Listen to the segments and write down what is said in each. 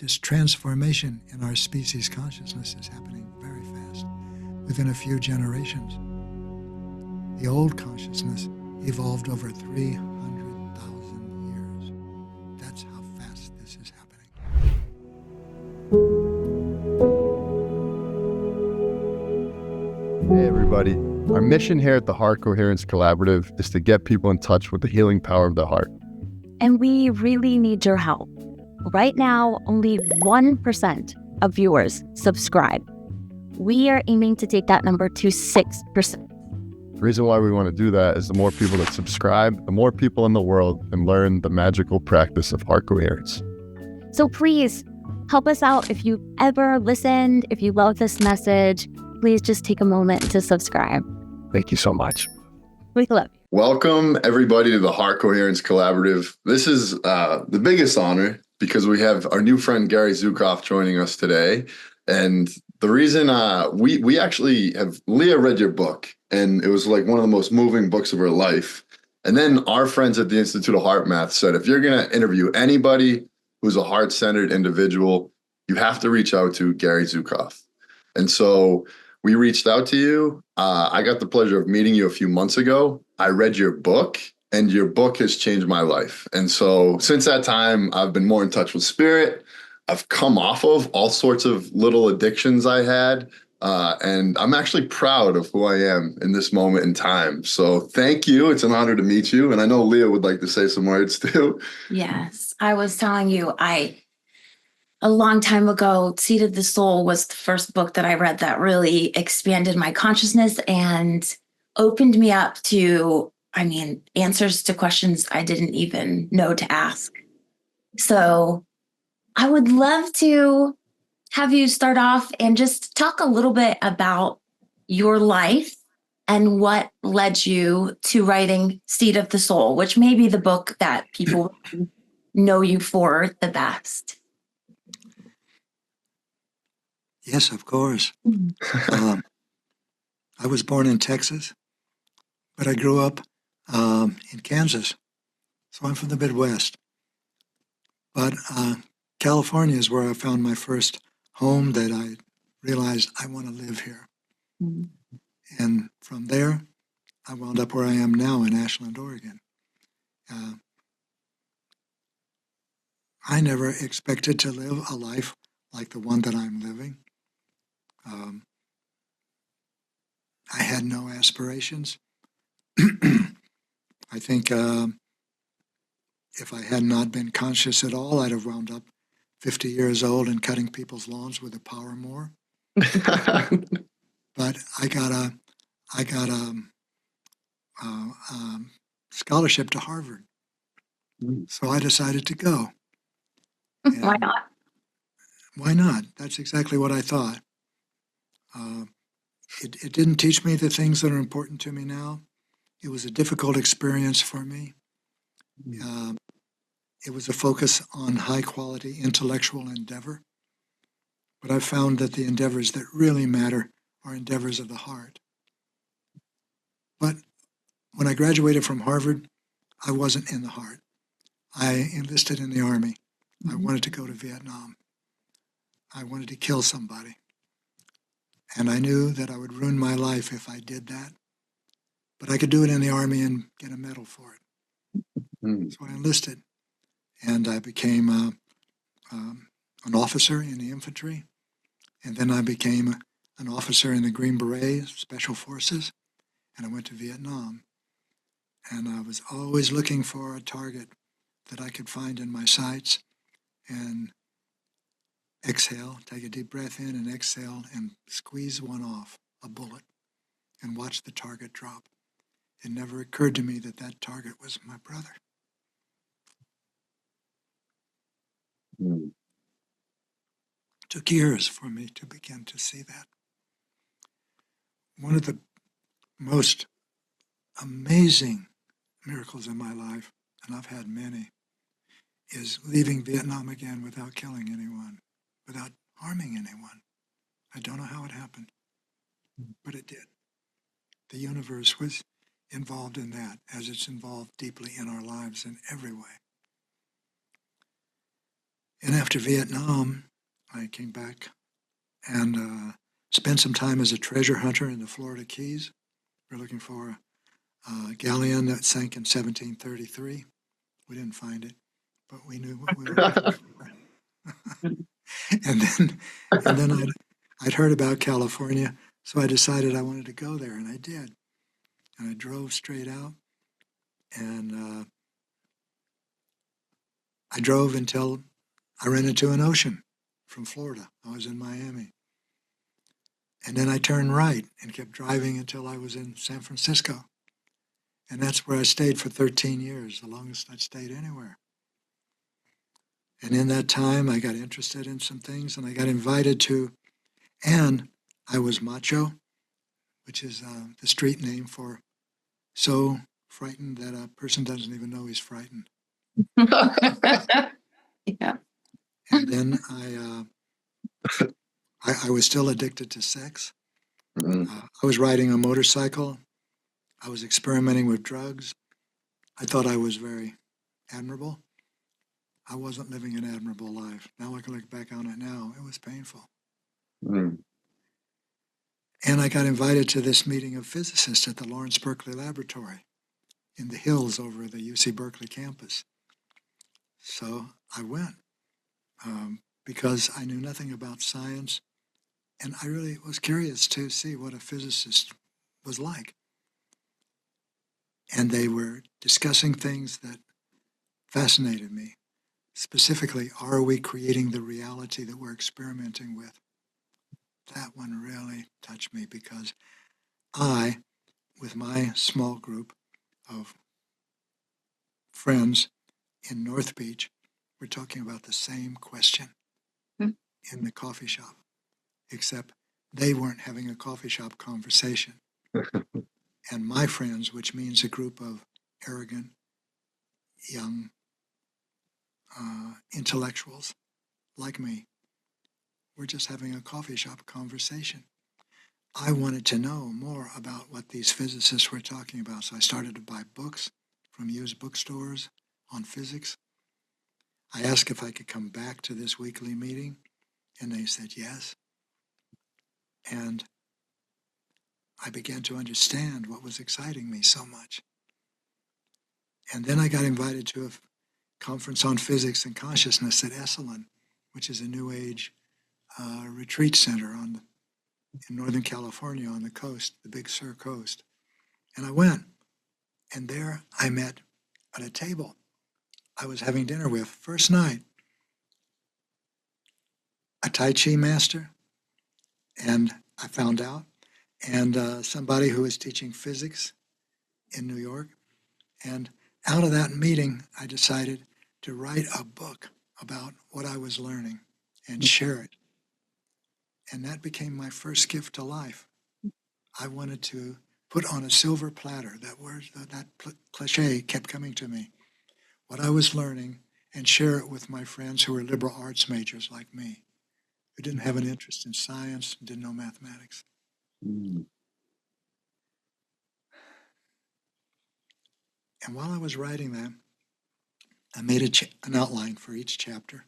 this transformation in our species consciousness is happening very fast, within a few generations. The old consciousness evolved over 300,000 years. That's how fast this is happening. Hey everybody, our mission here at the Heart Coherence Collaborative is to get people in touch with the healing power of the heart. And we really need your help. Right now, only 1% of viewers subscribe. We are aiming to take that number to 6%. The reason why we want to do that is the more people that subscribe, the more people in the world can learn the magical practice of heart coherence. So please help us out. If you ever listened, if you love this message, please just take a moment to subscribe. Thank you so much. We love you. Welcome, everybody, to the Heart Coherence Collaborative. This is the biggest honor because we have our new friend Gary Zukav joining us today. And the reason we actually have, Leah read your book, and it was like one of the most moving books of her life. And then our friends at the Institute of HeartMath said, if you're going to interview anybody who's a heart-centered individual, you have to reach out to Gary Zukav. And so we reached out to you. I got the pleasure of meeting you a few months ago. I read your book, and your book has changed my life. And so since that time, I've been more in touch with spirit. I've come off of all sorts of little addictions I had. And I'm actually proud of who I am in this moment in time. So thank you. It's an honor to meet you. And I know Leah would like to say some words too. Yes, I was telling you, a long time ago, Seed of the Soul was the first book that I read that really expanded my consciousness and opened me up to, answers to questions I didn't even know to ask. So I would love to have you start off and just talk a little bit about your life and what led you to writing Seed of the Soul, which may be the book that people know you for the best. Yes, of course. I was born in Texas, but I grew up in Kansas. So I'm from the Midwest. But California is where I found my first home that I realized I want to live here. Mm-hmm. And from there, I wound up where I am now in Ashland, Oregon. I never expected to live a life like the one that I'm living. I had no aspirations. I think if I had not been conscious at all, I'd have wound up 50 years old and cutting people's lawns with a power mower. But I got a scholarship to Harvard, so I decided to go. And Why not? why not? That's exactly what I thought. It didn't teach me the things that are important to me now. It was a difficult experience for me. It was a focus on high-quality intellectual endeavor. But I've found that the endeavors that really matter are endeavors of the heart. But when I graduated from Harvard, I wasn't in the heart. I enlisted in the Army. I wanted to go to Vietnam. I wanted to kill somebody. And I knew that I would ruin my life if I did that. But I could do it in the Army and get a medal for it. So I enlisted. And I became an officer in the infantry. And then I became an officer in the Green Berets, Special Forces. And I went to Vietnam. And I was always looking for a target that I could find in my sights and exhale, take a deep breath in and exhale and squeeze one off, a bullet, and watch the target drop. It never occurred to me that that target was my brother. It took years for me to begin to see that. One of the most amazing miracles in my life, and I've had many, is leaving Vietnam again without killing anyone, without harming anyone. I don't know how it happened, but it did. The universe was involved in that, as it's involved deeply in our lives in every way. And after Vietnam, I came back and spent some time as a treasure hunter in the Florida Keys. We're looking for a galleon that sank in 1733. We didn't find it, but we knew what we were looking for. and then I'd heard about California, so I decided I wanted to go there, and I did. And I drove straight out, and I drove until I ran into an ocean from Florida. I was in Miami. And then I turned right and kept driving until I was in San Francisco. And that's where I stayed for 13 years, the longest I'd stayed anywhere. And in that time, I got interested in some things, and I got invited to, and I was macho, which is the street name for so frightened that a person doesn't even know he's frightened. Yeah. And then I was still addicted to sex. I was riding a motorcycle. I was experimenting with drugs. I thought I was very admirable. I wasn't living an admirable life. Now I can look back on it now. It was painful. Mm. And I got invited to this meeting of physicists at the Lawrence Berkeley Laboratory in the hills over the UC Berkeley campus. So I went because I knew nothing about science, and I really was curious to see what a physicist was like. And they were discussing things that fascinated me. Specifically, are we creating the reality that we're experimenting with? That one really touched me because I, with my small group of friends in North Beach, were talking about the same question in the coffee shop, except they weren't having a coffee shop conversation. And my friends, which means a group of arrogant, young intellectuals like me, were just having a coffee shop conversation. I wanted to know more about what these physicists were talking about, so I started to buy books from used bookstores on physics. I asked if I could come back to this weekly meeting, and they said yes. And I began to understand what was exciting me so much. And then I got invited to a conference on physics and consciousness at Esalen, which is a New Age retreat center in Northern California on the coast, the Big Sur coast. And I went, and there I met at a table I was having dinner with, first night, a Tai Chi master, and I found out, and somebody who was teaching physics in New York. And out of that meeting, I decided to write a book about what I was learning and share it. And that became my first gift to life. I wanted to put on a silver platter, that cliche kept coming to me, what I was learning, and share it with my friends who were liberal arts majors like me, who didn't have an interest in science, didn't know mathematics. Mm. And while I was writing that, I made an outline for each chapter.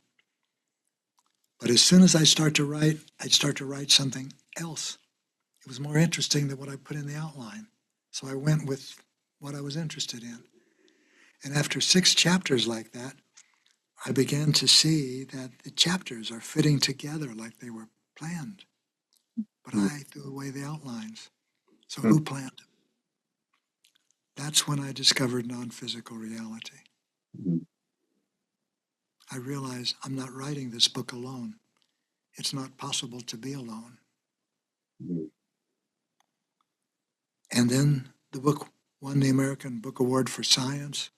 But as soon as I start to write, I'd start to write something else. It was more interesting than what I put in the outline. So I went with what I was interested in. And after 6 chapters like that, I began to see that the chapters are fitting together like they were planned. But I threw away the outlines. So who planned them? That's when I discovered non-physical reality. I realized I'm not writing this book alone. It's not possible to be alone. And then the book won the American Book Award for Science.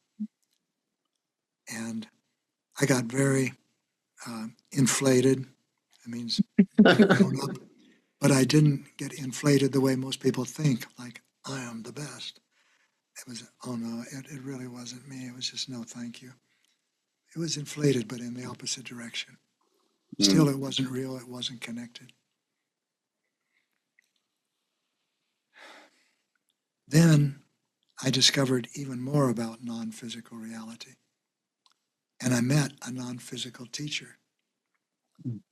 And I got very inflated. That means blown up. But I didn't get inflated the way most people think, like I am the best. It was, oh no, it really wasn't me. It was just no thank you. It was inflated, but in the opposite direction. Still, it wasn't real. It wasn't connected. Then I discovered even more about non-physical reality. And I met a non-physical teacher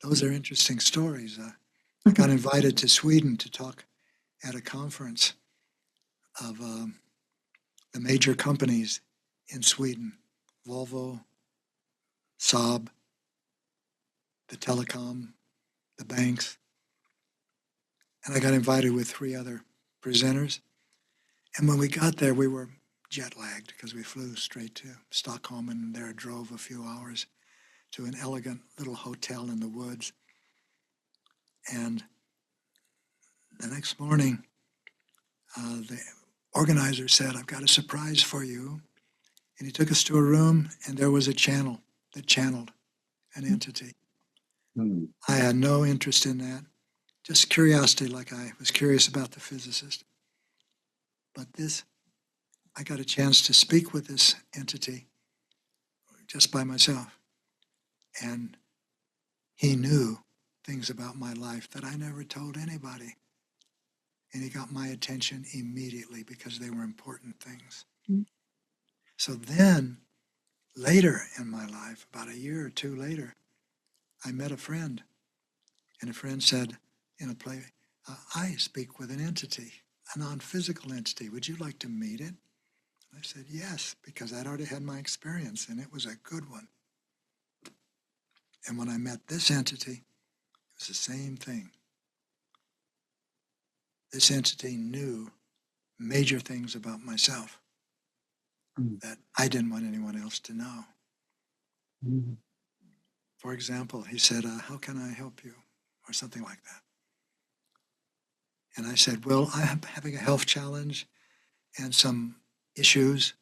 those are interesting stories. I got invited to Sweden to talk at a conference of the major companies in Sweden, Volvo, Saab, the telecom, the banks. And I got invited with 3 other presenters. And when we got there, we were jet lagged because we flew straight to Stockholm and there drove a few hours to an elegant little hotel in the woods. And the next morning, the organizer said, "I've got a surprise for you." And he took us to a room, and there was a channel that channeled an entity. I had no interest in that, just curiosity, like I was curious about the physicist. But this, I got a chance to speak with this entity just by myself. And he knew things about my life that I never told anybody. And he got my attention immediately because they were important things. So then, later in my life, about a year or 2 later, I met a friend. And a friend said in a play, "I speak with an entity, a non-physical entity. Would you like to meet it?" I said, "Yes," because I'd already had my experience, and it was a good one. And when I met this entity, it was the same thing. This entity knew major things about myself that I didn't want anyone else to know. For example, he said, "How can I help you?" or something like that. And I said, "Well, I'm having a health challenge and some issues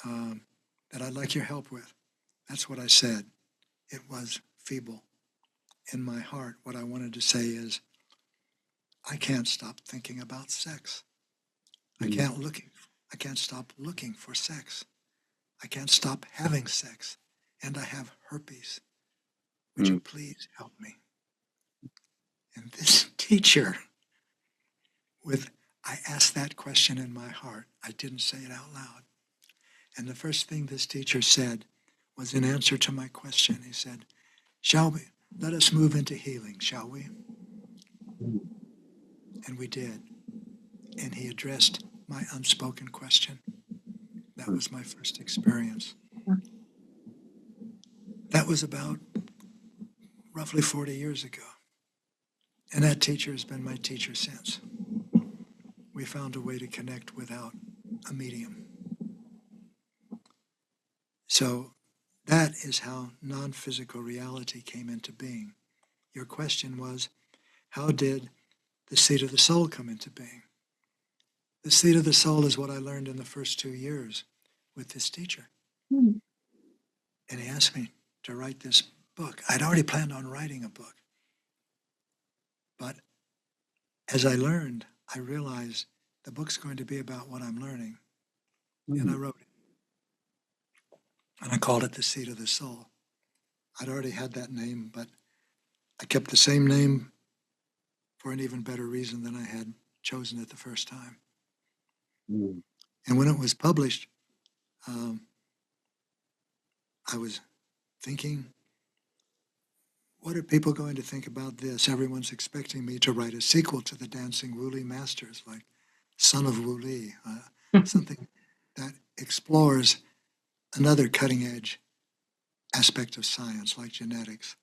that I'd like your help with." That's what I said. It was feeble. In my heart, what I wanted to say is, I can't stop thinking about sex. I can't stop looking for sex. I can't stop having sex. And I have herpes. Would you please help me? And this teacher, I asked that question in my heart. I didn't say it out loud. And the first thing this teacher said was in answer to my question. He said, "Shall we? Let us move into healing, shall we?" And we did. And he addressed my unspoken question. That was my first experience. That was about roughly 40 years ago. And that teacher has been my teacher since. We found a way to connect without a medium. So that is how non-physical reality came into being. Your question was, how did the seat of the soul come into being? The seat of the soul is what I learned in the first 2 years with this teacher. And he asked me to write this book. I'd already planned on writing a book. But as I learned, I realized the book's going to be about what I'm learning. And I wrote it. And I called it The Seat of the Soul. I'd already had that name, but I kept the same name for an even better reason than I had chosen it the first time. And when it was published, I was thinking, what are people going to think about this? Everyone's expecting me to write a sequel to the Dancing Wu Li Masters, like Son of Wu Li, something that explores another cutting edge aspect of science, like genetics.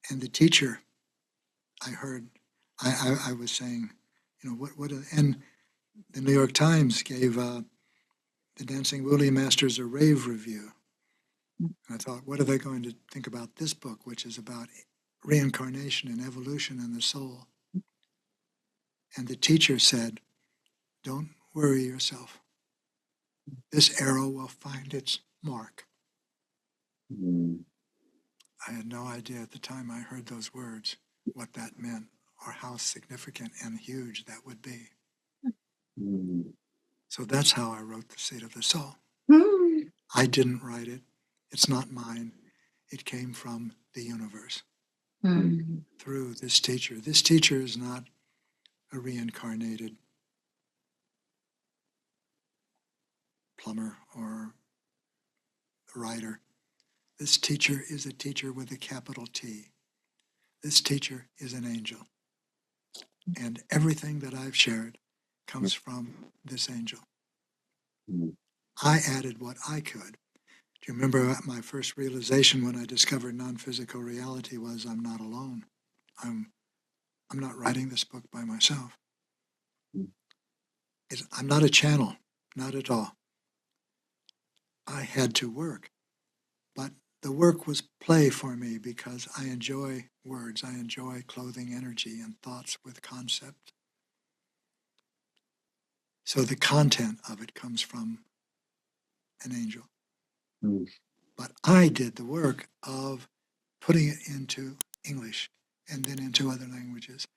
And the teacher, I heard, I was saying, and the New York Times gave the Dancing Wu Li Masters a rave review. And I thought, what are they going to think about this book, which is about reincarnation and evolution and the soul? And the teacher said, "Don't worry yourself. This arrow will find its mark." I had no idea at the time I heard those words what that meant or how significant and huge that would be. So that's how I wrote The Seat of the Soul. I didn't write it. It's not mine. It came from the universe through this teacher. This teacher is not a reincarnated plumber or writer. This teacher is a teacher with a capital T. This teacher is an angel. And everything that I've shared comes from this angel. I added what I could. Do you remember my first realization when I discovered non-physical reality was I'm not alone. I'm not writing this book by myself. I'm not a channel, not at all. I had to work, but the work was play for me because I enjoy words. I enjoy clothing energy and thoughts with concept. So the content of it comes from an angel. But I did the work of putting it into English and then into other languages.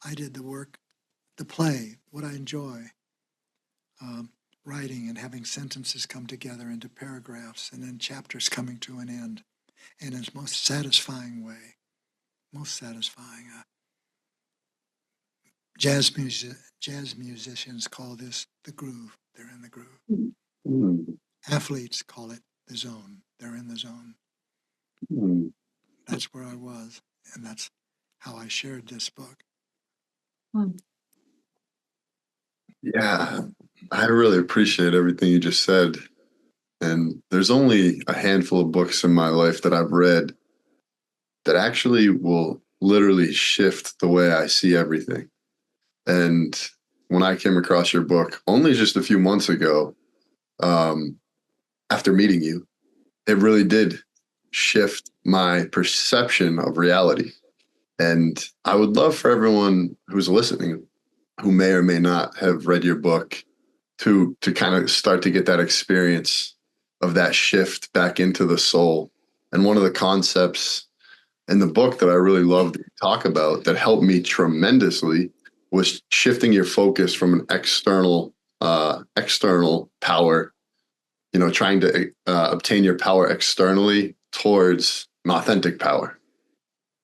I did the work, the play, what I enjoy, writing and having sentences come together into paragraphs and then chapters coming to an end in its most satisfying way, most satisfying. Jazz musicians call this the groove. They're in the groove. Athletes call it the zone. They're in the zone. That's where I was, and that's how I shared this book. Yeah, I really appreciate everything you just said. And there's only a handful of books in my life that I've read that actually will literally shift the way I see everything. And when I came across your book only just a few months ago, after meeting you, it really did shift my perception of reality. And I would love for everyone who's listening, who may or may not have read your book, to kind of start to get that experience of that shift back into the soul. And one of the concepts in the book that I really loved to talk about that helped me tremendously was shifting your focus from an external power, trying to obtain your power externally towards an authentic power.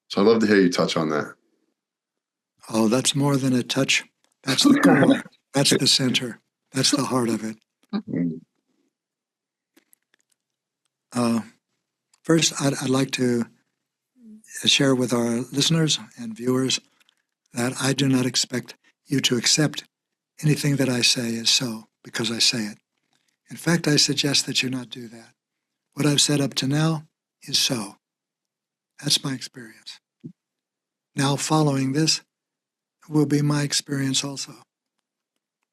So I'd love to hear you touch on that. Oh, that's more than a touch. That's the core. That's the center. That's the heart of it. First, I'd like to share with our listeners and viewers that I do not expect you to accept anything that I say is so because I say it. In fact, I suggest that you not do that. What I've said up to now is so. That's my experience. Now, following this will be my experience also,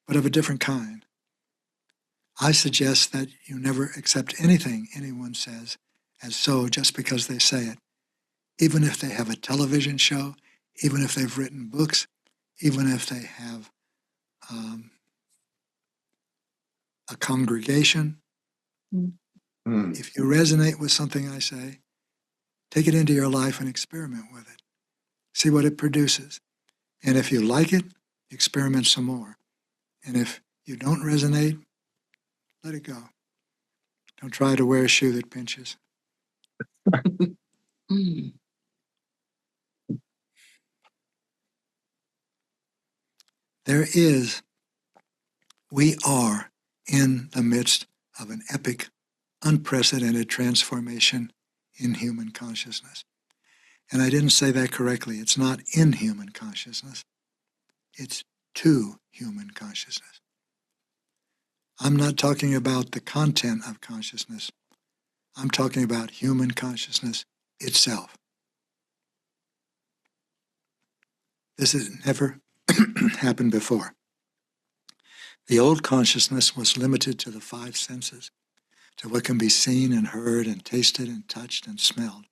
but of a different kind. I suggest that you never accept anything anyone says as so just because they say it, even if they have a television show, even if they've written books, even if they have a congregation. If you resonate with something I say, take it into your life and experiment with it. See what it produces. And if you like it, experiment some more. And if you don't resonate, let it go. Don't try to wear a shoe that pinches. We are in the midst of an epic, unprecedented transformation in human consciousness. And I didn't say that correctly. It's not in human consciousness. It's to human consciousness. I'm not talking about the content of consciousness. I'm talking about human consciousness itself. This has never happened before. The old consciousness was limited to the five senses, to what can be seen and heard and tasted and touched and smelled.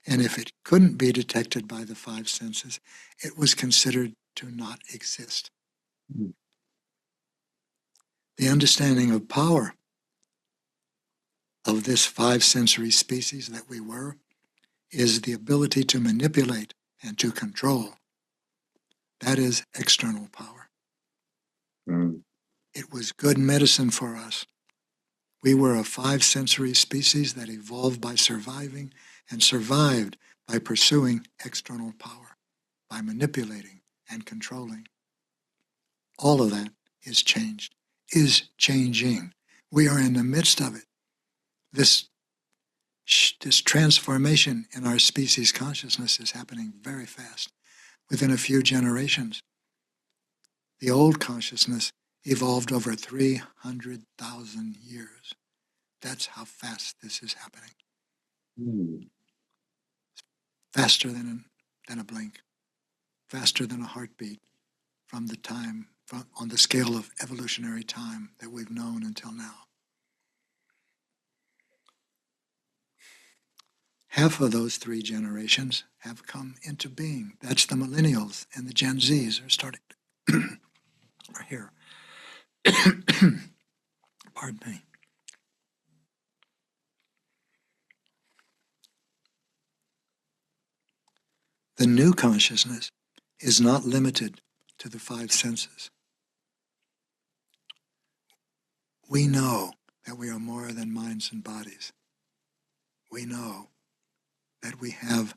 And if it couldn't be detected by the five senses, it was considered to not exist. The understanding of power of this five sensory species that we were is the ability to manipulate and to control. That is external power. It was good medicine for us. We were a five sensory species that evolved by surviving and survived by pursuing external power, by manipulating and controlling. All of that is changed, is changing. We are in the midst of it. This this transformation in our species consciousness is happening very fast. Within a few generations, the old consciousness evolved over 300,000 years. That's how fast this is happening. Faster than a blink, faster than a heartbeat from the time, on the scale of evolutionary time that we've known until now. Half of those 3 generations have come into being. That's the millennials, and the Gen Zs are starting to are here. Pardon me. The new consciousness is not limited to the 5 senses. We know that we are more than minds and bodies. We know that we have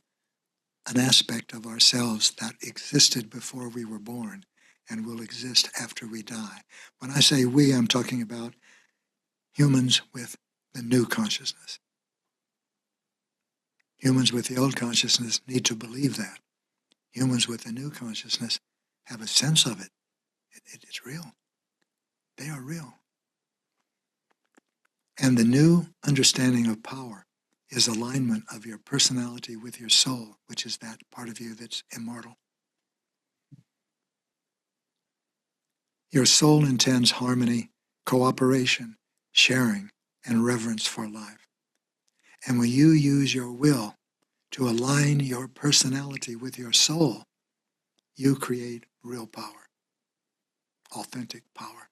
an aspect of ourselves that existed before we were born and will exist after we die. When I say we, I'm talking about humans with the new consciousness. Humans with the old consciousness need to believe that. Humans with the new consciousness have a sense of it. It's real. They are real. And the new understanding of power is alignment of your personality with your soul, which is that part of you that's immortal. Your soul intends harmony, cooperation, sharing, and reverence for life. And when you use your will to align your personality with your soul, you create real power, authentic power.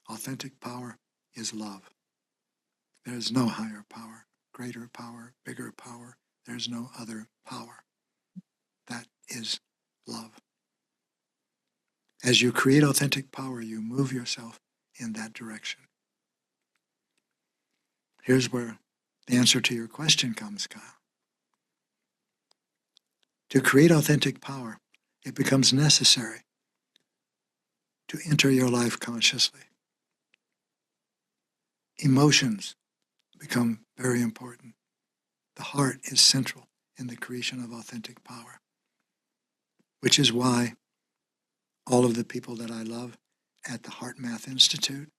Authentic power is love. There is no higher power, greater power, bigger power. There's no other power. That is love. As you create authentic power, you move yourself in that direction. Here's where the answer to your question comes, Kyle. To create authentic power, it becomes necessary to enter your life consciously. Emotions become very important. The heart is central in the creation of authentic power, which is why all of the people that I love at the HeartMath Institute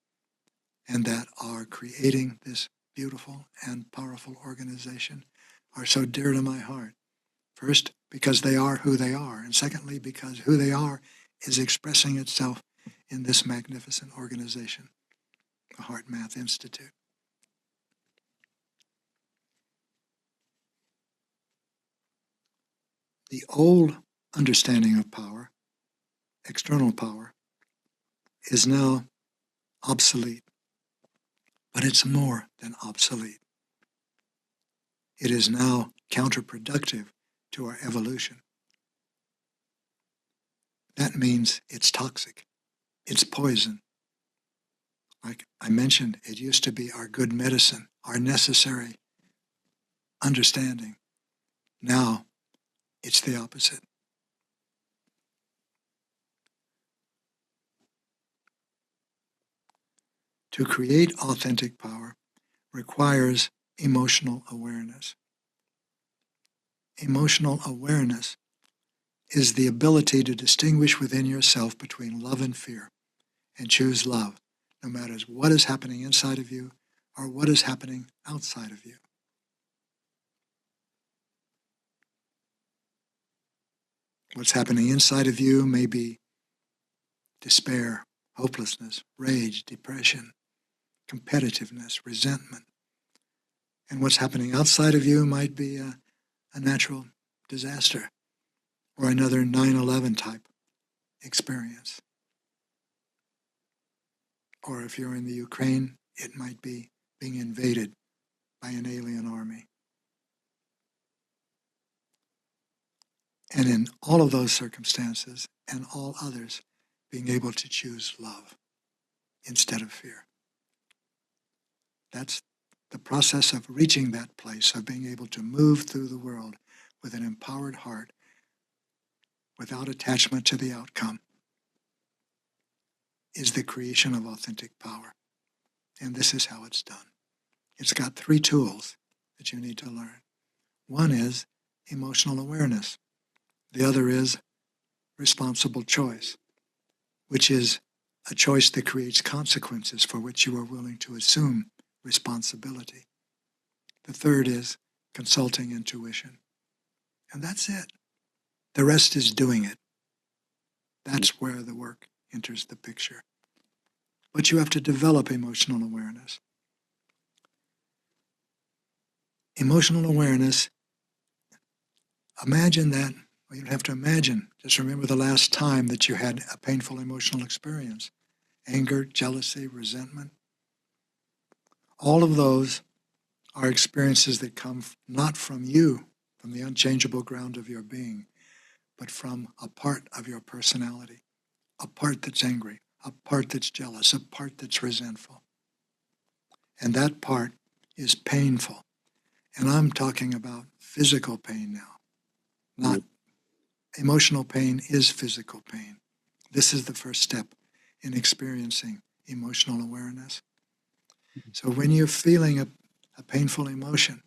and that are creating this beautiful and powerful organization are so dear to my heart. First, because they are who they are, and secondly, because who they are is expressing itself in this magnificent organization, the HeartMath Institute. The old understanding of power, external power, is now obsolete, but it's more than obsolete. It is now counterproductive to our evolution. That means it's toxic, it's poison. Like I mentioned, it used to be our good medicine, our necessary understanding. Now, it's the opposite. To create authentic power requires emotional awareness. Emotional awareness is the ability to distinguish within yourself between love and fear and choose love, no matter what is happening inside of you or what is happening outside of you. What's happening inside of you may be despair, hopelessness, rage, depression, competitiveness, resentment. And what's happening outside of you might be a natural disaster or another 9/11 type experience. Or if you're in the Ukraine, it might be being invaded by an alien army. And in all of those circumstances and all others, being able to choose love instead of fear. That's the process of reaching that place, of being able to move through the world with an empowered heart without attachment to the outcome, is the creation of authentic power. And this is how it's done. It's got 3 tools. that you need to learn. One is emotional awareness. The other is responsible choice, which is a choice that creates consequences for which you are willing to assume responsibility. The third is consulting intuition. And that's it. The rest is doing it. That's where the work enters the picture. But you have to develop emotional awareness. Emotional awareness, imagine that. Well, you don't have to imagine. Just remember the last time that you had a painful emotional experience. Anger, jealousy, resentment. All of those are experiences that come not from you, from the unchangeable ground of your being, but from a part of your personality, a part that's angry, a part that's jealous, a part that's resentful. And that part is painful. And I'm talking about physical pain now, not emotional pain is physical pain. This is the first step in experiencing emotional awareness. So when you're feeling a painful emotion,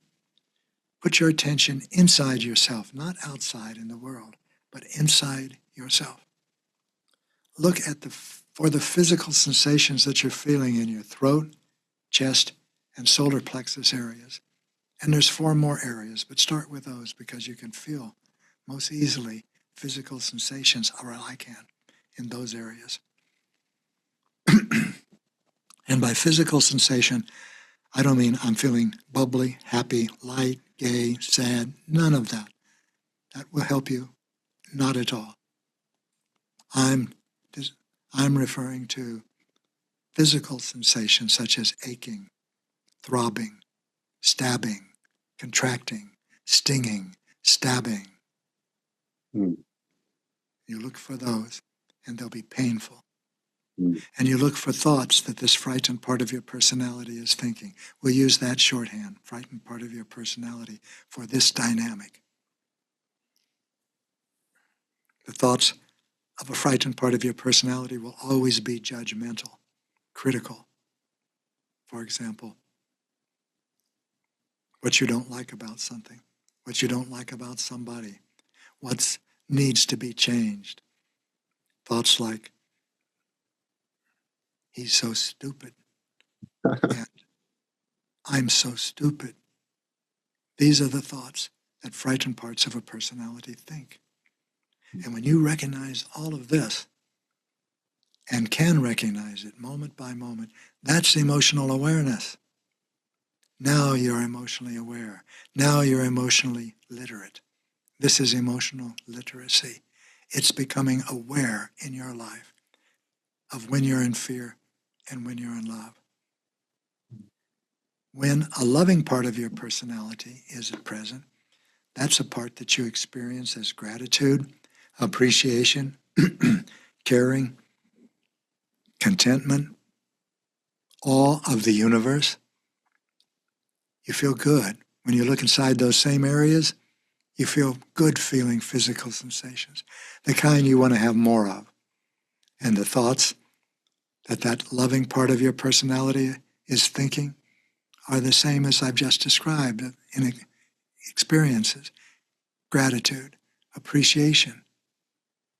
put your attention inside yourself, not outside in the world, but inside yourself. Look for the physical sensations that you're feeling in your throat, chest, and solar plexus areas. And there's 4 more areas, but start with those because you can feel most easily physical sensations, or I can, in those areas. And by physical sensation, I don't mean I'm feeling bubbly, happy, light, gay, sad, none of that. That will help you, not at all. I'm referring to physical sensations such as aching, throbbing, stabbing, contracting, stinging, stabbing. You look for those, and they'll be painful. And you look for thoughts that this frightened part of your personality is thinking. We'll use that shorthand, frightened part of your personality, for this dynamic. The thoughts of a frightened part of your personality will always be judgmental, critical. For example, what you don't like about something, what you don't like about somebody, what needs to be changed. Thoughts like, he's so stupid, and I'm so stupid. These are the thoughts that frightened parts of a personality think. And when you recognize all of this, and can recognize it moment by moment, that's emotional awareness. Now you're emotionally aware. Now you're emotionally literate. This is emotional literacy. It's becoming aware in your life of when you're in fear and when you're in love. When a loving part of your personality is present, that's a part that you experience as gratitude, appreciation, caring, contentment, awe of the universe. You feel good. When you look inside those same areas, you feel good feeling physical sensations, the kind you want to have more of. And the thoughts that loving part of your personality is thinking are the same as I've just described in experiences: gratitude, appreciation,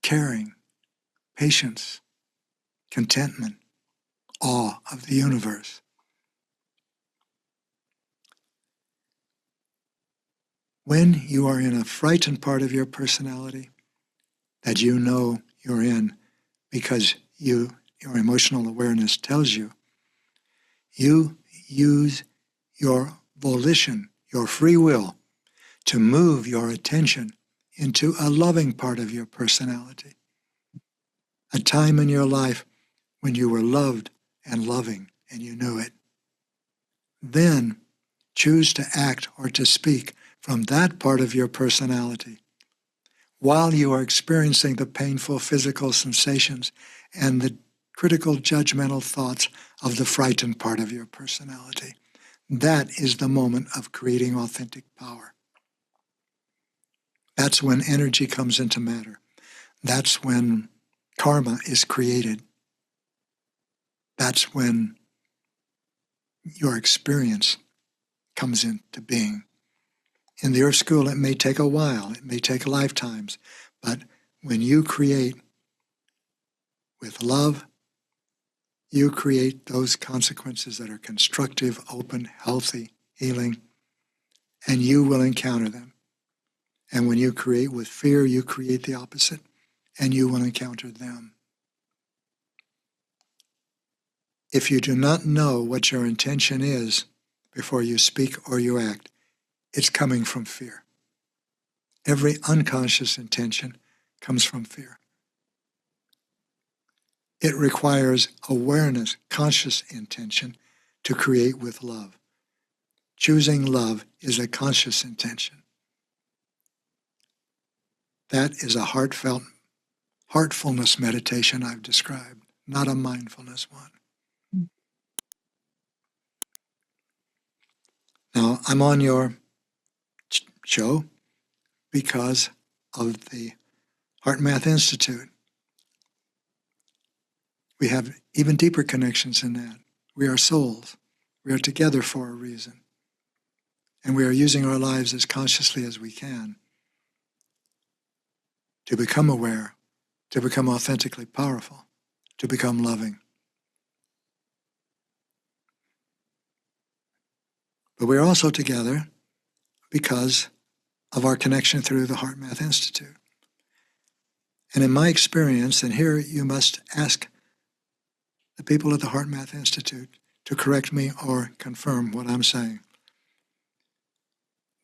caring, patience, contentment, awe of the universe. When you are in a frightened part of your personality that you know you're in because your emotional awareness tells you, you use your volition, your free will, to move your attention into a loving part of your personality. A time in your life when you were loved and loving and you knew it. Then choose to act or to speak from that part of your personality while you are experiencing the painful physical sensations and the critical judgmental thoughts of the frightened part of your personality. That is the moment of creating authentic power. That's when energy comes into matter. That's when karma is created. That's when your experience comes into being. In the Earth School, it may take a while, it may take lifetimes, but when you create with love, you create those consequences that are constructive, open, healthy, healing, and you will encounter them. And when you create with fear, you create the opposite, and you will encounter them. If you do not know what your intention is before you speak or you act, it's coming from fear. Every unconscious intention comes from fear. It requires awareness, conscious intention to create with love. Choosing love is a conscious intention. That is a heartfelt, heartfulness meditation I've described, not a mindfulness one. Now, I'm on your show because of the HeartMath Institute. We have even deeper connections in that. We are souls. We are together for a reason. And we are using our lives as consciously as we can to become aware, to become authentically powerful, to become loving. But we're also together because of our connection through the HeartMath Institute. And in my experience, and here you must ask the people at the HeartMath Institute to correct me or confirm what I'm saying.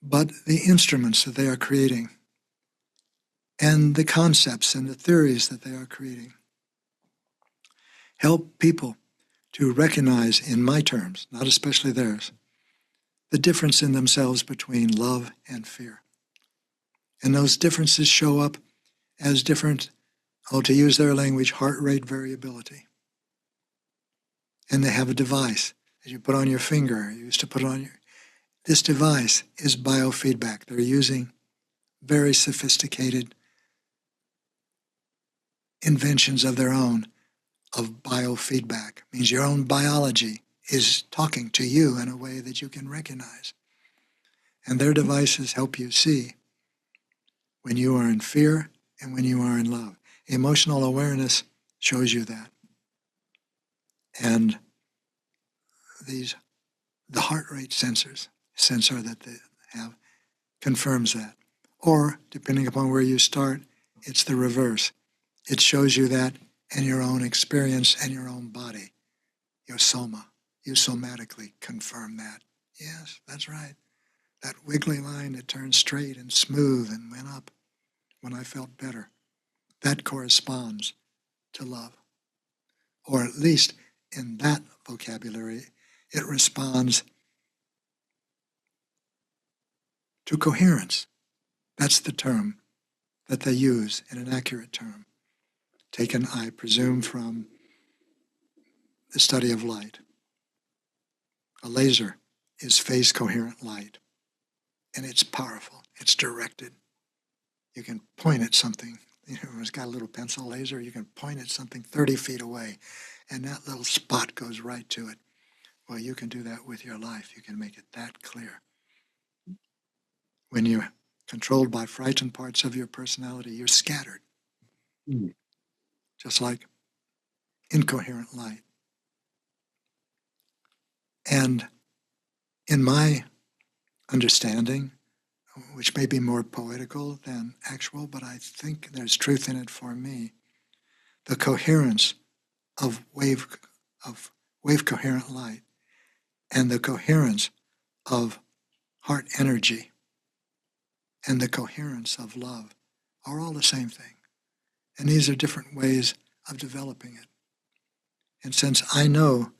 But the instruments that they are creating and the concepts and the theories that they are creating help people to recognize, in my terms, not especially theirs, the difference in themselves between love and fear. And those differences show up as different, to use their language, heart rate variability. And they have a device that you put on your finger, you used to put on your... This device is biofeedback. They're using very sophisticated inventions of their own of biofeedback. It means your own biology is talking to you in a way that you can recognize. And their devices help you see when you are in fear and when you are in love. Emotional awareness shows you that. And the heart rate sensor that they have confirms that. Or, depending upon where you start, it's the reverse. It shows you that in your own experience and your own body, your soma. You somatically confirm that. Yes, that's right. That wiggly line that turned straight and smooth and went up when I felt better, that corresponds to love. Or at least in that vocabulary, it responds to coherence. That's the term that they use in an accurate term, taken, I presume, from the study of light. A laser is phase coherent light, and it's powerful. It's directed. You can point at something. It's got a little pencil laser. You can point at something 30 feet away, and that little spot goes right to it. Well, you can do that with your life. You can make it that clear. When you're controlled by frightened parts of your personality, you're scattered. Just like incoherent light. And in my understanding, which may be more poetical than actual, but I think there's truth in it for me, the coherence of wave coherent light and the coherence of heart energy and the coherence of love are all the same thing. And these are different ways of developing it. And since I know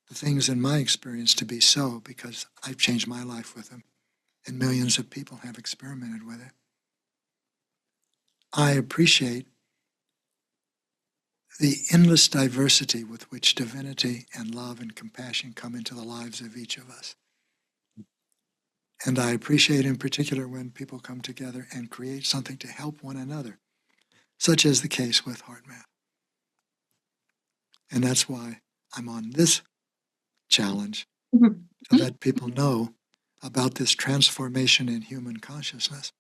the things in my experience to be so, because I've changed my life with them, and millions of people have experimented with it, I appreciate the endless diversity with which divinity and love and compassion come into the lives of each of us. And I appreciate in particular when people come together and create something to help one another, such as the case with HeartMath. And that's why I'm on this challenge, to let people know about this transformation in human consciousness.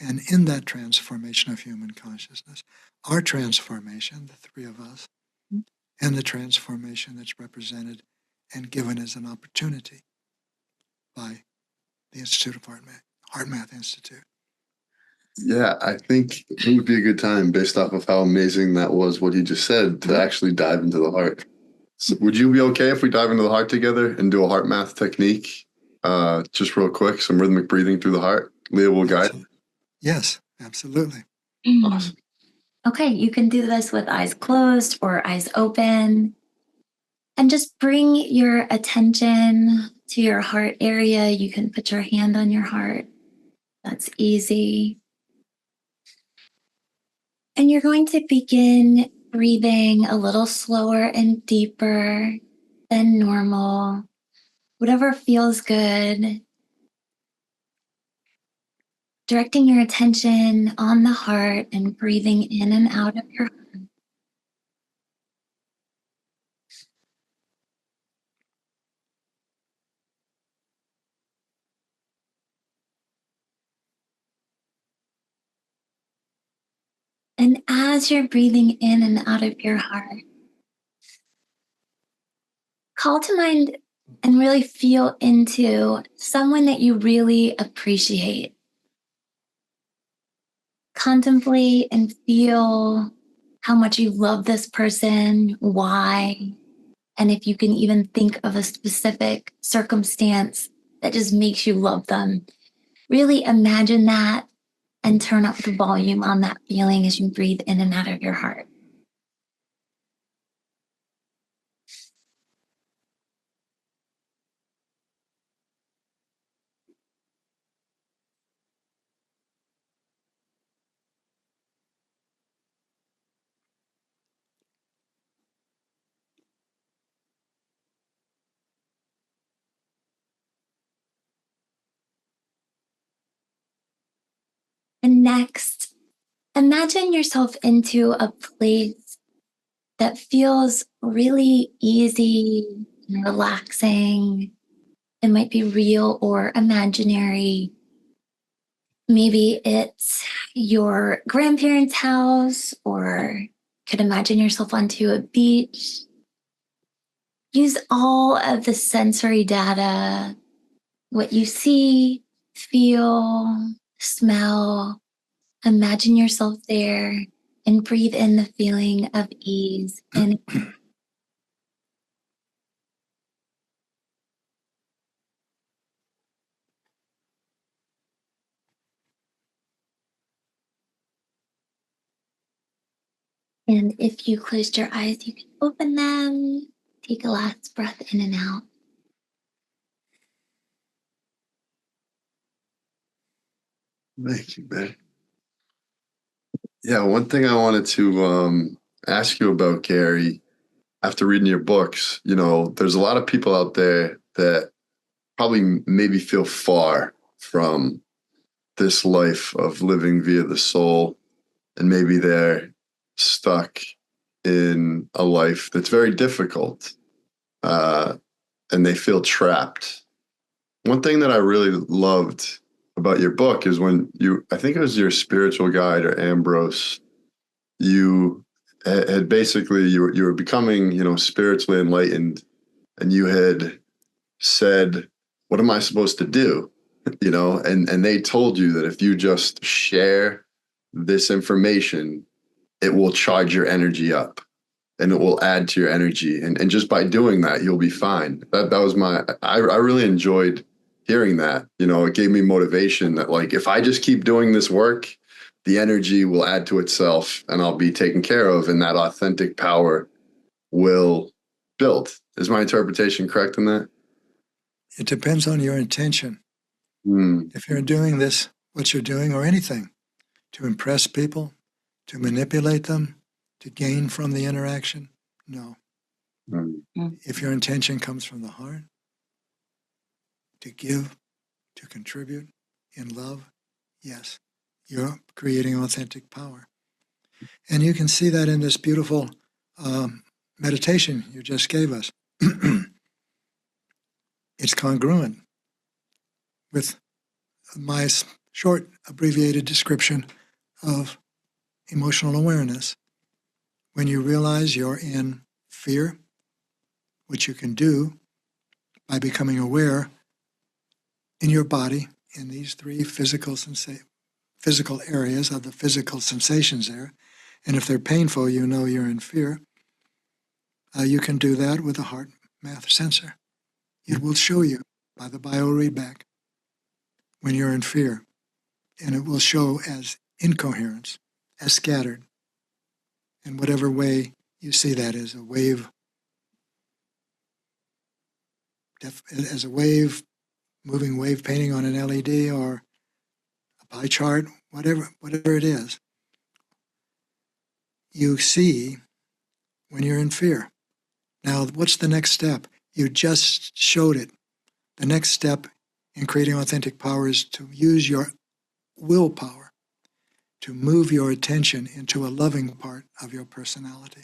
And in that transformation of human consciousness, our transformation, the three of us, and the transformation that's represented and given as an opportunity by the Institute of HeartMath Institute. Yeah, I think it would be a good time, based off of how amazing that was, what he just said, to actually dive into the heart. So would you be okay if we dive into the heart together and do a heart math technique? Just real quick, some rhythmic breathing through the heart. Leah will guide. Yes, absolutely. Awesome. Okay, you can do this with eyes closed or eyes open. And just bring your attention to your heart area. You can put your hand on your heart. That's easy. And you're going to begin breathing a little slower and deeper than normal, whatever feels good. Directing your attention on the heart and breathing in and out of your heart. And as you're breathing in and out of your heart, call to mind and really feel into someone that you really appreciate. Contemplate and feel how much you love this person, why, and if you can even think of a specific circumstance that just makes you love them. Really imagine that and turn up the volume on that feeling as you breathe in and out of your heart. And next, imagine yourself into a place that feels really easy and relaxing. It might be real or imaginary. Maybe it's your grandparents' house, or could imagine yourself onto a beach. Use all of the sensory data, what you see, feel, smell. Imagine yourself there and breathe in the feeling of ease. And if you closed your eyes, you can open them. Take a last breath in and out. Thank you, man. Yeah, one thing I wanted to ask you about, Gary, after reading your books, there's a lot of people out there that probably maybe feel far from this life of living via the soul, and maybe they're stuck in a life that's very difficult, and they feel trapped. One thing that I really loved about your book is when I think it was your spiritual guide or Ambrose, you had basically, you were becoming, spiritually enlightened, and you had said, what am I supposed to do? And they told you that if you just share this information, it will charge your energy up and it will add to your energy. And just by doing that, you'll be fine. That was I really enjoyed hearing that. It gave me motivation that, like, if I just keep doing this work, the energy will add to itself and I'll be taken care of, and that authentic power will build. Is my interpretation correct in that? It depends on your intention. Mm. If you're doing this, what you're doing, or anything, to impress people, to manipulate them, to gain from the interaction, no. Mm. If your intention comes from the heart, to give, to contribute in love, yes, you're creating authentic power. And you can see that in this beautiful meditation you just gave us. It's congruent. with my short abbreviated description of emotional awareness. When you realize you're in fear, which you can do by becoming aware in your body, in these three physical areas of the physical sensations there, and if they're painful, you know you're in fear. You can do that with a HeartMath sensor. It will show you by the bioreadback when you're in fear, and it will show as incoherence, as scattered, in whatever way you see that as a wave, moving wave painting on an LED or a pie chart, whatever it is. You see when you're in fear. Now, what's the next step? You just showed it. The next step in creating authentic power is to use your willpower to move your attention into a loving part of your personality,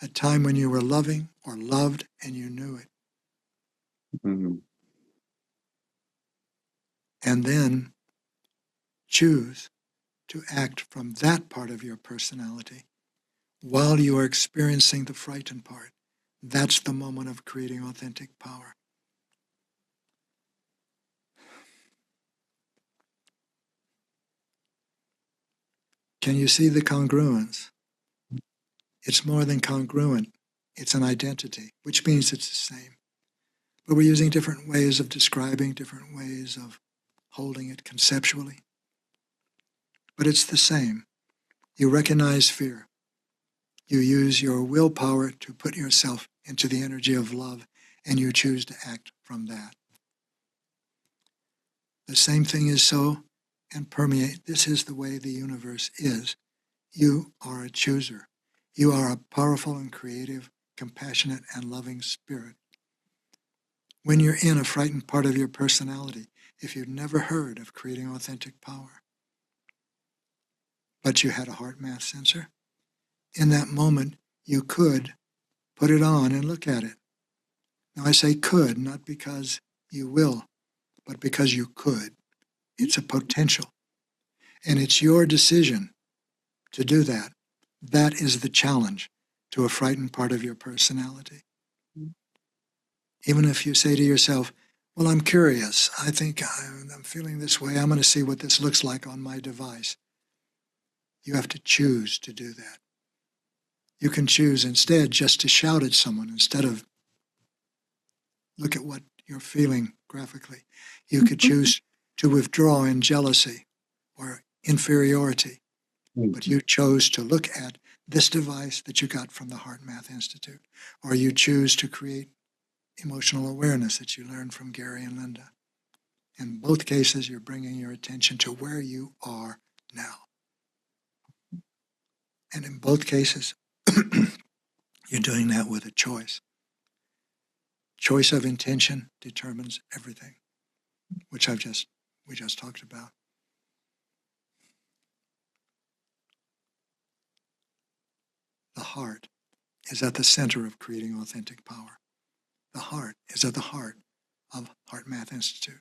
a time when you were loving or loved and you knew it. Mm-hmm. And then choose to act from that part of your personality while you are experiencing the frightened part. That's the moment of creating authentic power. Can you see the congruence? It's more than congruent. It's an identity, which means it's the same. But we're using different ways of describing, different ways of holding it conceptually. But it's the same. You recognize fear. You use your willpower to put yourself into the energy of love, and you choose to act from that. The same thing is so and permeate. This is the way the universe is. You are a chooser. You are a powerful and creative, compassionate and loving spirit. When you're in a frightened part of your personality, if you've never heard of creating authentic power, but you had a HeartMath sensor, in that moment, you could put it on and look at it. Now I say could, not because you will, but because you could. It's a potential. And it's your decision to do that. That is the challenge to a frightened part of your personality. Even if you say to yourself, well, I'm curious. I think I'm feeling this way. I'm going to see what this looks like on my device. You have to choose to do that. You can choose instead just to shout at someone instead of look at what you're feeling graphically. You could choose to withdraw in jealousy or inferiority, but you chose to look at this device that you got from the HeartMath Institute, or you choose to create emotional awareness that you learned from Gary and Linda. In both cases, you're bringing your attention to where you are now. And in both cases, you're doing that with a choice. Choice of intention determines everything, which we just talked about. The heart is at the center of creating authentic power. The heart is at the heart of HeartMath Institute.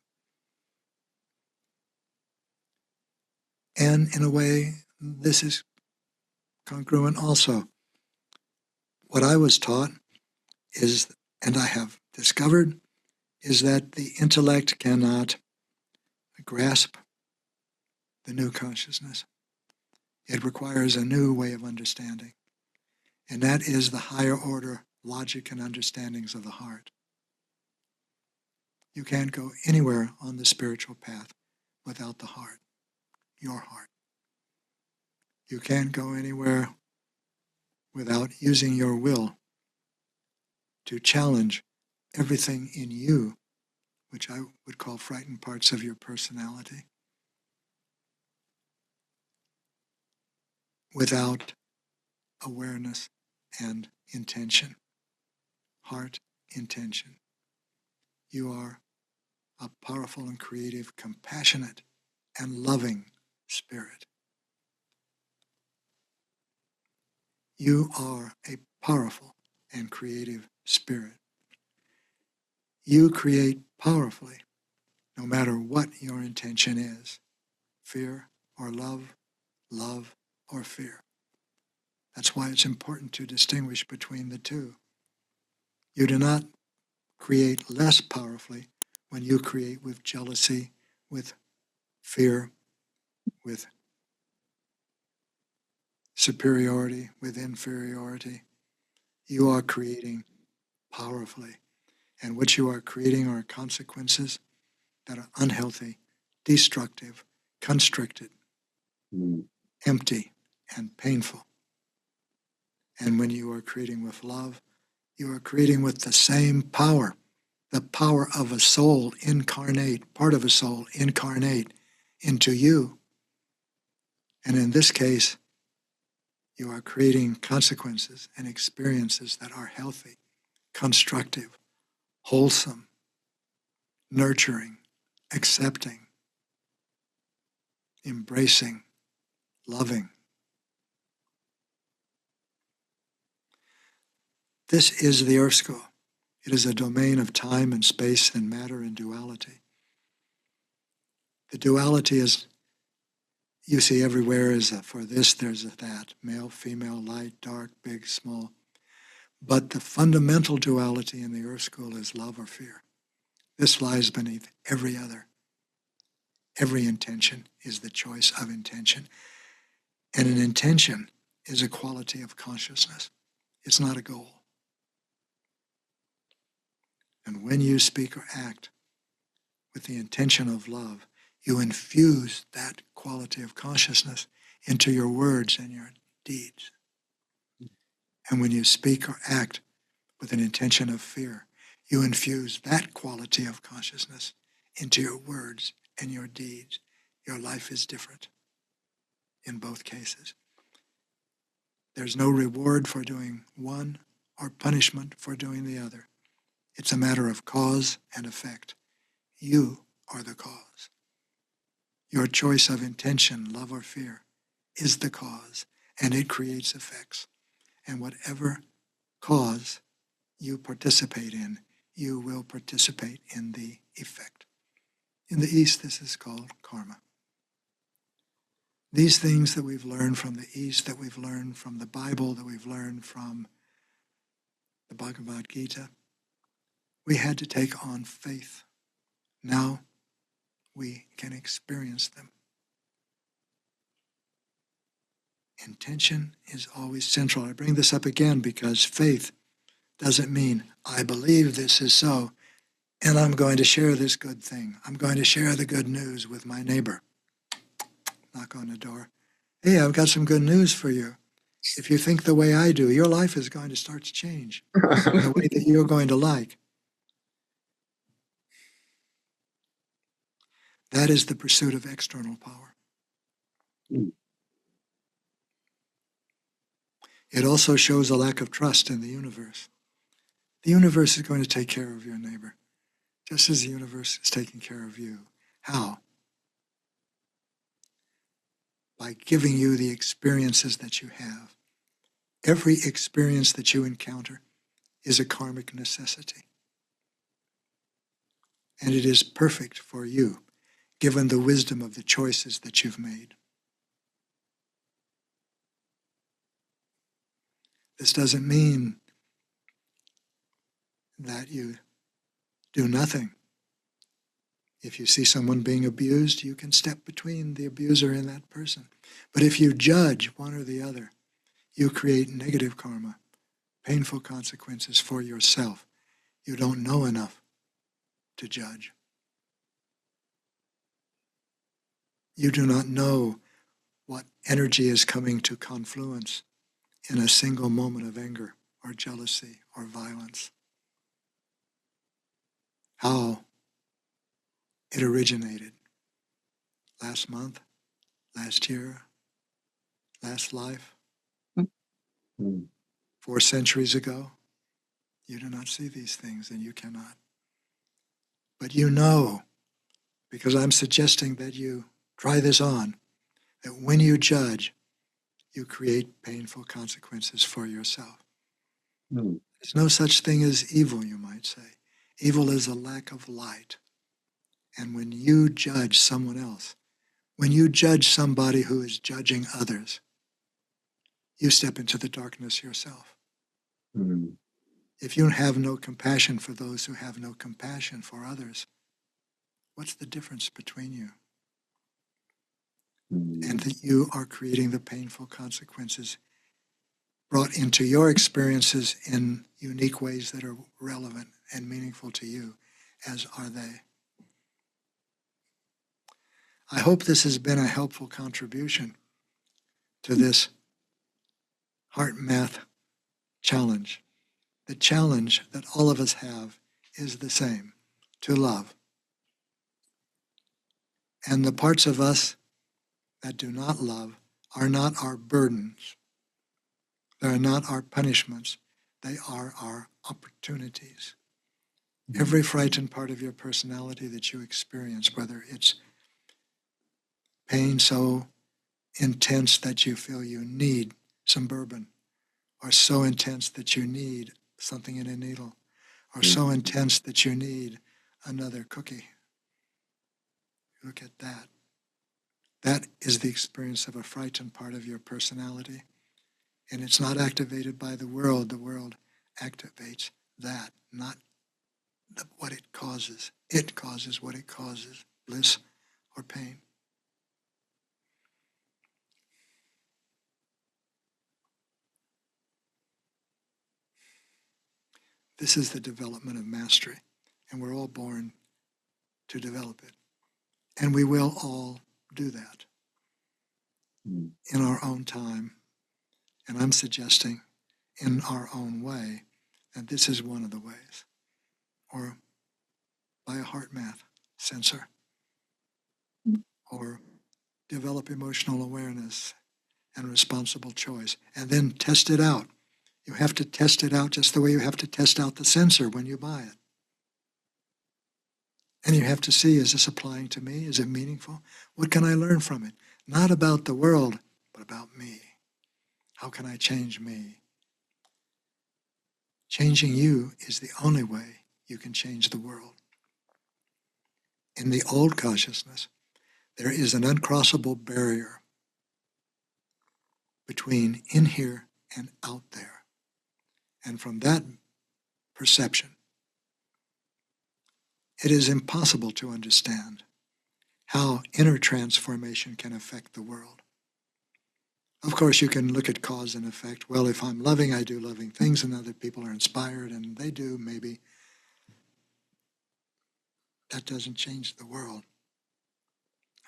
And in a way, this is congruent also. What I was taught is, and I have discovered, is that the intellect cannot grasp the new consciousness. It requires a new way of understanding. And that is the higher order logic and understandings of the heart. You can't go anywhere on the spiritual path without the heart, your heart. You can't go anywhere without using your will to challenge everything in you, which I would call frightened parts of your personality, without awareness and intention. Heart, intention. You are a powerful and creative, compassionate and loving spirit. You are a powerful and creative spirit. You create powerfully no matter what your intention is, fear or love, love or fear. That's why it's important to distinguish between the two. You do not create less powerfully when you create with jealousy, with fear, with superiority, with inferiority. You are creating powerfully. And what you are creating are consequences that are unhealthy, destructive, constricted, empty, and painful. And when you are creating with love, you are creating with the same power, the power of a soul incarnate, part of a soul incarnate into you. And in this case, you are creating consequences and experiences that are healthy, constructive, wholesome, nurturing, accepting, embracing, loving. This is the Earth School. It is a domain of time and space and matter and duality. The duality is, you see everywhere, is a for this, there's a that, male, female, light, dark, big, small. But the fundamental duality in the Earth School is love or fear. This lies beneath every other. Every intention is the choice of intention. And an intention is a quality of consciousness. It's not a goal. And when you speak or act with the intention of love, you infuse that quality of consciousness into your words and your deeds. And when you speak or act with an intention of fear, you infuse that quality of consciousness into your words and your deeds. Your life is different in both cases. There's no reward for doing one or punishment for doing the other. It's a matter of cause and effect. You are the cause. Your choice of intention, love or fear, is the cause, and it creates effects. And whatever cause you participate in, you will participate in the effect. In the East, this is called karma. These things that we've learned from the East, that we've learned from the Bible, that we've learned from the Bhagavad Gita, we had to take on faith. Now we can experience them. Intention is always central. I bring this up again because faith doesn't mean I believe this is so, and I'm going to share this good thing. I'm going to share the good news with my neighbor. Knock on the door. Hey, I've got some good news for you. If you think the way I do, your life is going to start to change in the way that you're going to like. That is the pursuit of external power. It also shows a lack of trust in the universe. The universe is going to take care of your neighbor, just as the universe is taking care of you. How? By giving you the experiences that you have. Every experience that you encounter is a karmic necessity. And it is perfect for you, given the wisdom of the choices that you've made. This doesn't mean that you do nothing. If you see someone being abused, you can step between the abuser and that person. But if you judge one or the other, you create negative karma, painful consequences for yourself. You don't know enough to judge. You do not know what energy is coming to confluence in a single moment of anger or jealousy or violence. How it originated last month, last year, last life, 4 centuries ago. You do not see these things, and you cannot. But you know, because I'm suggesting that you try this on, that when you judge, you create painful consequences for yourself. There's no such thing as evil, you might say. Evil is a lack of light. And when you judge someone else, when you judge somebody who is judging others, you step into the darkness yourself. Mm. If you have no compassion for those who have no compassion for others, what's the difference between you? And that you are creating the painful consequences brought into your experiences in unique ways that are relevant and meaningful to you, as are they. I hope this has been a helpful contribution to this HeartMath challenge. The challenge that all of us have is the same, to love. And the parts of us that do not love are not our burdens. They are not our punishments. They are our opportunities. Every frightened part of your personality that you experience, whether it's pain so intense that you feel you need some bourbon, or so intense that you need something in a needle, or so intense that you need another cookie. Look at that. That is the experience of a frightened part of your personality. And it's not activated by the world. The world activates that, not what it causes. It causes what it causes, bliss or pain. This is the development of mastery, and we're all born to develop it. And we will all do that in our own time. And I'm suggesting in our own way that this is one of the ways, or by a HeartMath sensor, or develop emotional awareness and responsible choice, and then test it out. You have to test it out just the way you have to test out the sensor when you buy it. And you have to see, is this applying to me? Is it meaningful? What can I learn from it? Not about the world, but about me. How can I change me? Changing you is the only way you can change the world. In the old consciousness, there is an uncrossable barrier between in here and out there. And from that perception, it is impossible to understand how inner transformation can affect the world. Of course, you can look at cause and effect. Well, if I'm loving, I do loving things, and other people are inspired, and they do, maybe. That doesn't change the world.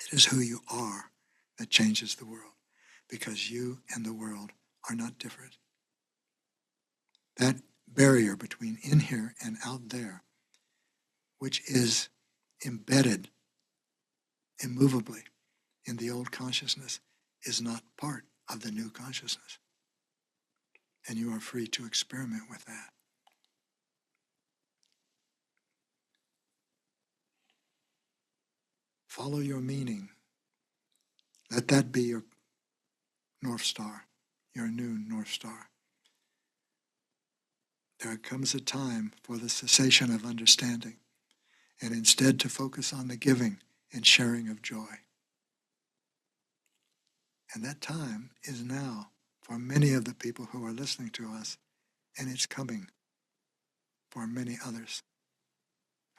It is who you are that changes the world, because you and the world are not different. That barrier between in here and out there, which is embedded immovably in the old consciousness, is not part of the new consciousness. And you are free to experiment with that. Follow your meaning. Let that be your North Star, your new North Star. There comes a time for the cessation of understanding, and instead to focus on the giving and sharing of joy. And that time is now for many of the people who are listening to us, and it's coming for many others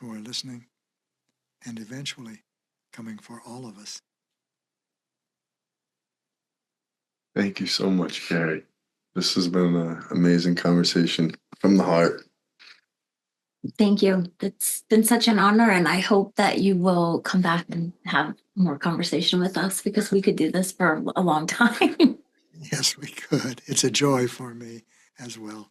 who are listening, and eventually coming for all of us. Thank you so much, Gary. This has been an amazing conversation from the heart. Thank you. It's been such an honor, and I hope that you will come back and have more conversation with us, because we could do this for a long time. Yes, we could. It's a joy for me as well.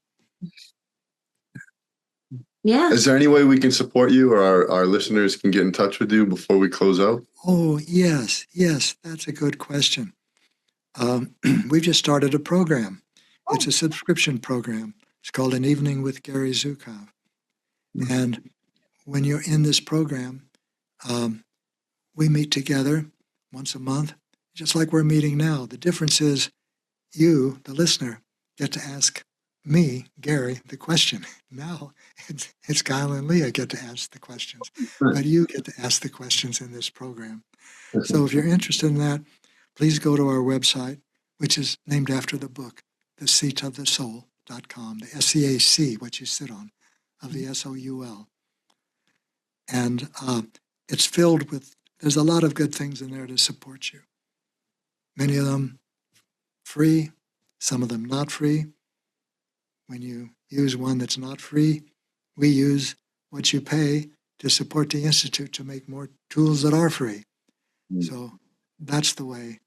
Yeah. Is there any way we can support you, or our listeners can get in touch with you before we close out? Oh, yes, that's a good question. We've just started a program. It's a subscription program. It's called An Evening with Gary Zukav. And when you're in this program, we meet together once a month, just like we're meeting now. The difference is you, the listener, get to ask me, Gary, the question. Now it's Kyle and Leah get to ask the questions, but you get to ask the questions in this program. So if you're interested in that, please go to our website, which is named after the book, theseatofthesoul.com, the SEAC, what you sit on, of the SOUL. And it's filled with, there's a lot of good things in there to support you. Many of them free, some of them not free. When you use one that's not free, we use what you pay to support the Institute to make more tools that are free. So that's the way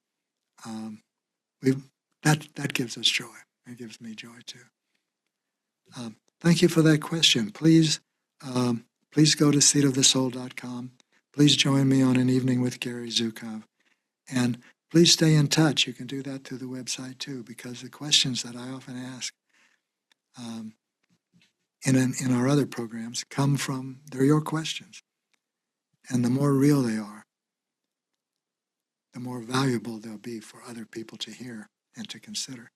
that gives us joy. It gives me joy too. Thank you for that question. Please go to seatofthesoul.com. Please join me on an evening with Gary Zukav. And please stay in touch. You can do that through the website too, because the questions that I often ask in our other programs come from, they're your questions. And the more real they are, the more valuable they'll be for other people to hear and to consider.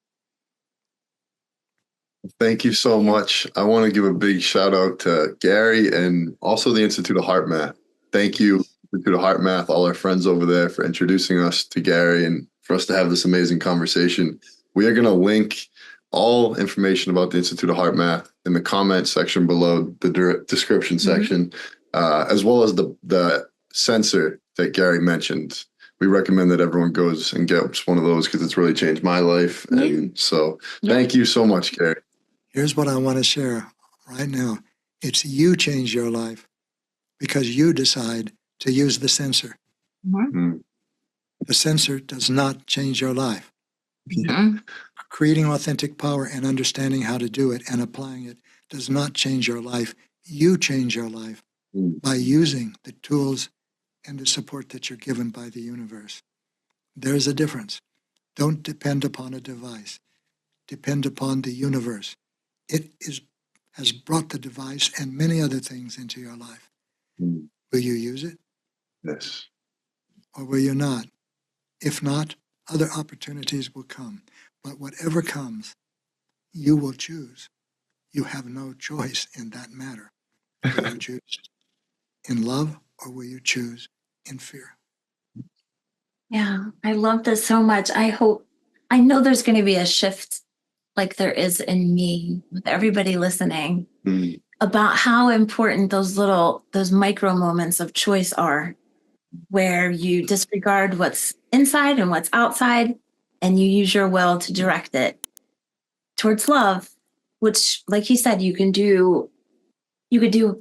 Thank you so much. I want to give a big shout out to Gary and also the Institute of HeartMath. Thank you, Institute of HeartMath, all our friends over there, for introducing us to Gary and for us to have this amazing conversation. We are going to link all information about the Institute of HeartMath in the comment section below the description section, as well as the sensor that Gary mentioned. We recommend that everyone goes and gets one of those because it's really changed my life. And so thank you so much, Gary. Here's what I want to share right now. It's you change your life because you decide to use the sensor. The sensor does not change your life. Creating authentic power and understanding how to do it and applying it does not change your life. You change your life by using the tools and the support that you're given by the universe. There's a difference. Don't depend upon a device. Depend upon the universe. It has brought the device and many other things into your life. Will you use it? Yes. Or will you not? If not, other opportunities will come. But whatever comes, you will choose. You have no choice in that matter. Will you choose in love or will you choose in fear? Yeah, I love this so much. I know there's going to be a shift like there is in me with everybody listening about how important those micro moments of choice are, where you disregard what's inside and what's outside and you use your will to direct it towards love, which, like you said, you could do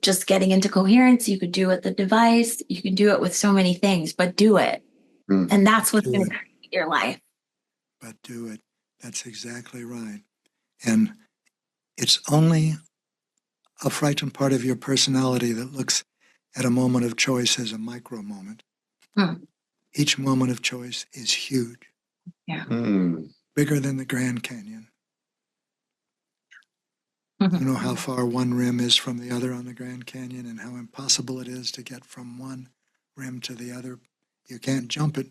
just getting into coherence. You could do it with the device. You can do it with so many things, but do it. And that's what's going to create your life. But do it. That's exactly right. And it's only a frightened part of your personality that looks at a moment of choice as a micro moment. Each moment of choice is huge. Yeah. Bigger than the Grand Canyon. You know how far one rim is from the other on the Grand Canyon and how impossible it is to get from one rim to the other. You can't jump it.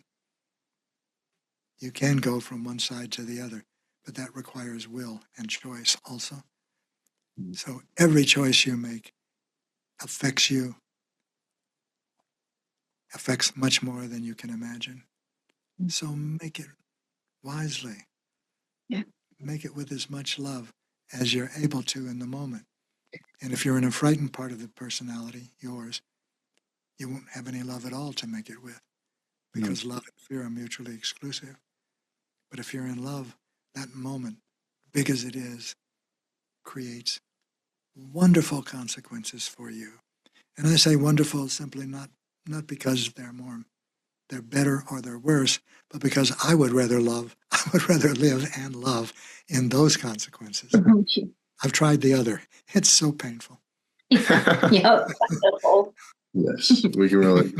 You can go from one side to the other, but that requires will and choice also. So every choice you make affects you, affects much more than you can imagine. So make it wisely. Yeah. Make it with as much love as you're able to in the moment. And if you're in a frightened part of the personality, yours, you won't have any love at all to make it with, because love and fear are mutually exclusive. But if you're in love, that moment, big as it is, creates wonderful consequences for you. And I say wonderful simply not because they're better or they're worse, but because I would rather live and love in those consequences. I've tried the other. It's so painful. Yep. Yes, we can really.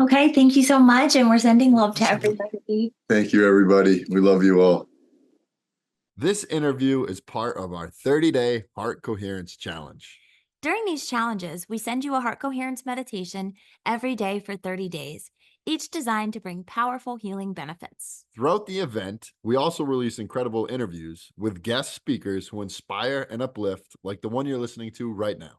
Okay, thank you so much. And we're sending love to everybody. Thank you, everybody. We love you all. This interview is part of our 30-day Heart Coherence Challenge. During these challenges, we send you a heart coherence meditation every day for 30 days. each designed to bring powerful healing benefits. Throughout the event, we also release incredible interviews with guest speakers who inspire and uplift, like the one you're listening to right now.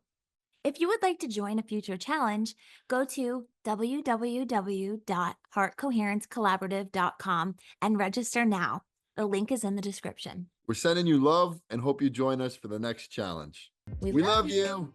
If you would like to join a future challenge, go to www.heartcoherencecollaborative.com and register now. The link is in the description. We're sending you love and hope you join us for the next challenge. We love you.